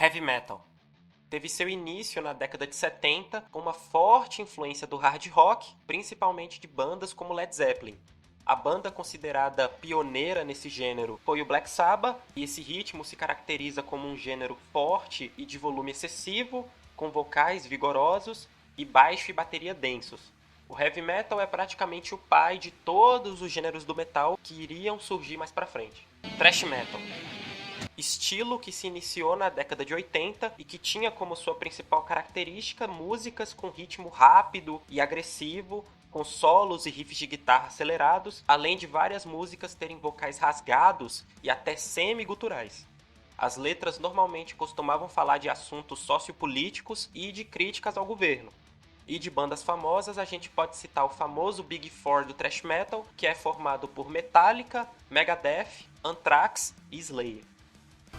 Heavy metal. Teve seu início na década de 70 com uma forte influência do hard rock, principalmente de bandas como Led Zeppelin. A banda considerada pioneira nesse gênero foi o Black Sabbath, e esse ritmo se caracteriza como um gênero forte e de volume excessivo, com vocais vigorosos e baixo e bateria densos. O heavy metal é praticamente o pai de todos os gêneros do metal que iriam surgir mais pra frente. Thrash metal. Estilo que se iniciou na década de 80 e que tinha como sua principal característica músicas com ritmo rápido e agressivo, com solos e riffs de guitarra acelerados, além de várias músicas terem vocais rasgados e até semi-guturais. As letras normalmente costumavam falar de assuntos sociopolíticos e de críticas ao governo. E de bandas famosas a gente pode citar o famoso Big Four do thrash metal, que é formado por Metallica, Megadeth, Anthrax e Slayer.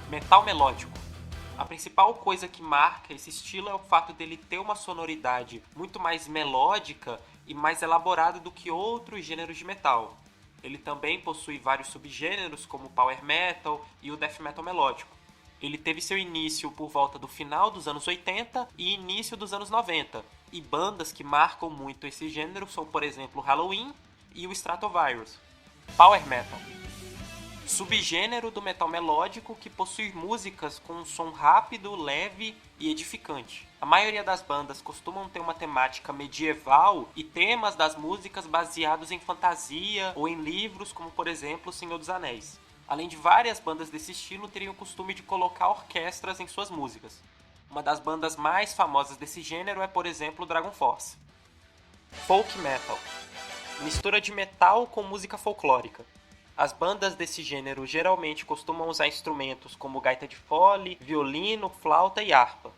Metal melódico. A principal coisa que marca esse estilo é o fato dele ter uma sonoridade muito mais melódica e mais elaborada do que outros gêneros de metal. Ele também possui vários subgêneros, como o power metal e o death metal melódico. Ele teve seu início por volta do final dos anos 80 e início dos anos 90, e bandas que marcam muito esse gênero são, por exemplo, o Halloween e o Stratovarius. Power metal. Subgênero do metal melódico que possui músicas com um som rápido, leve e edificante. A maioria das bandas costumam ter uma temática medieval e temas das músicas baseados em fantasia ou em livros, como por exemplo O Senhor dos Anéis. Além de várias bandas desse estilo teriam o costume de colocar orquestras em suas músicas. Uma das bandas mais famosas desse gênero é, por exemplo, Dragon Force. Folk metal. Mistura de metal com música folclórica. As bandas desse gênero geralmente costumam usar instrumentos como gaita de fole, violino, flauta e harpa.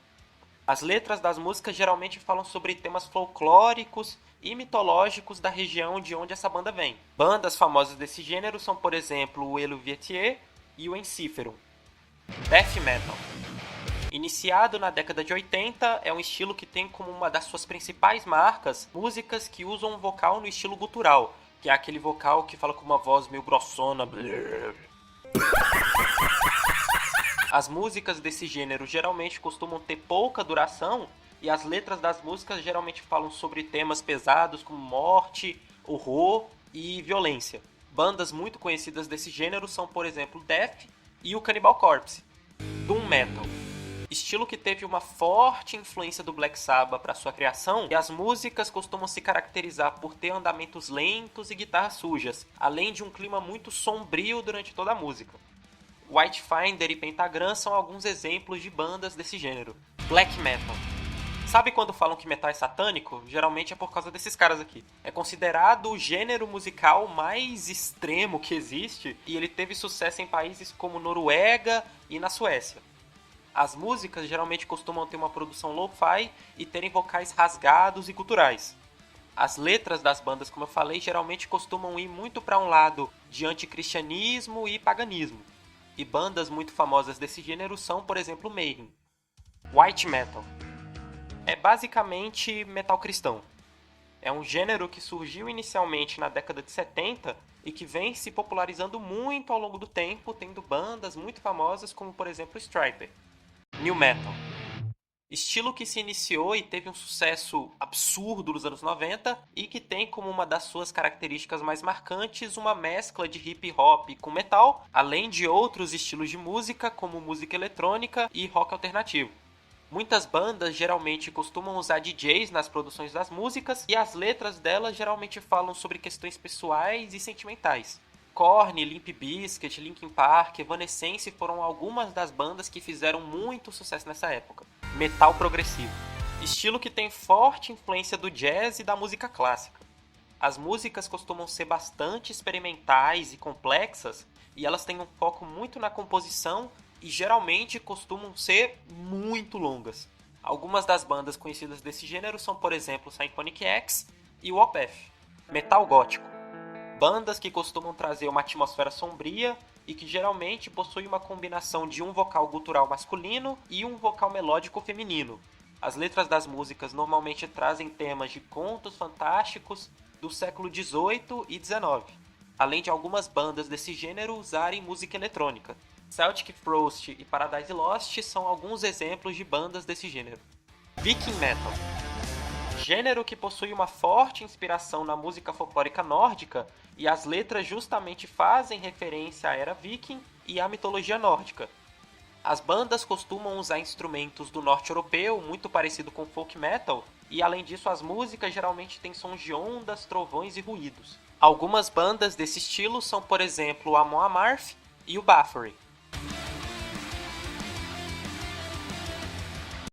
As letras das músicas geralmente falam sobre temas folclóricos e mitológicos da região de onde essa banda vem. Bandas famosas desse gênero são, por exemplo, o Eluvietier e o Ensiferum. Death metal. Iniciado na década de 80, é um estilo que tem como uma das suas principais marcas músicas que usam um vocal no estilo gutural, que é aquele vocal que fala com uma voz meio grossona. As músicas desse gênero geralmente costumam ter pouca duração e as letras das músicas geralmente falam sobre temas pesados como morte, horror e violência. Bandas muito conhecidas desse gênero são, por exemplo, Death e o Cannibal Corpse. Doom Metal. Estilo que teve uma forte influência do Black Sabbath para sua criação, e as músicas costumam se caracterizar por ter andamentos lentos e guitarras sujas, além de um clima muito sombrio durante toda a música. Whitefinder e Pentagram são alguns exemplos de bandas desse gênero. Black Metal. Sabe quando falam que metal é satânico? Geralmente é por causa desses caras aqui. É considerado o gênero musical mais extremo que existe, e ele teve sucesso em países como Noruega e na Suécia. As músicas geralmente costumam ter uma produção lo-fi e terem vocais rasgados e guturais. As letras das bandas, como eu falei, geralmente costumam ir muito para um lado de anticristianismo e paganismo. E bandas muito famosas desse gênero são, por exemplo, Mayhem. White Metal. É basicamente metal cristão. É um gênero que surgiu inicialmente na década de 70 e que vem se popularizando muito ao longo do tempo, tendo bandas muito famosas como, por exemplo, Stryper. New Metal. Estilo que se iniciou e teve um sucesso absurdo nos anos 90 e que tem como uma das suas características mais marcantes uma mescla de hip hop com metal, além de outros estilos de música como música eletrônica e rock alternativo. Muitas bandas geralmente costumam usar DJs nas produções das músicas e as letras delas geralmente falam sobre questões pessoais e sentimentais. Korn, Limp Bizkit, Linkin Park, Evanescence foram algumas das bandas que fizeram muito sucesso nessa época. Metal progressivo. Estilo que tem forte influência do jazz e da música clássica. As músicas costumam ser bastante experimentais e complexas, e elas têm um foco muito na composição e geralmente costumam ser muito longas. Algumas das bandas conhecidas desse gênero são, por exemplo, Symphonic X e o Opeth. Metal gótico. Bandas que costumam trazer uma atmosfera sombria e que geralmente possuem uma combinação de um vocal gutural masculino e um vocal melódico feminino. As letras das músicas normalmente trazem temas de contos fantásticos do século XVIII e XIX, além de algumas bandas desse gênero usarem música eletrônica. Celtic Frost e Paradise Lost são alguns exemplos de bandas desse gênero. Viking Metal. Gênero que possui uma forte inspiração na música folclórica nórdica, e as letras justamente fazem referência à era viking e à mitologia nórdica. As bandas costumam usar instrumentos do norte europeu, muito parecido com folk metal, e além disso as músicas geralmente têm sons de ondas, trovões e ruídos. Algumas bandas desse estilo são, por exemplo, o Amon Amarth e o Bathory.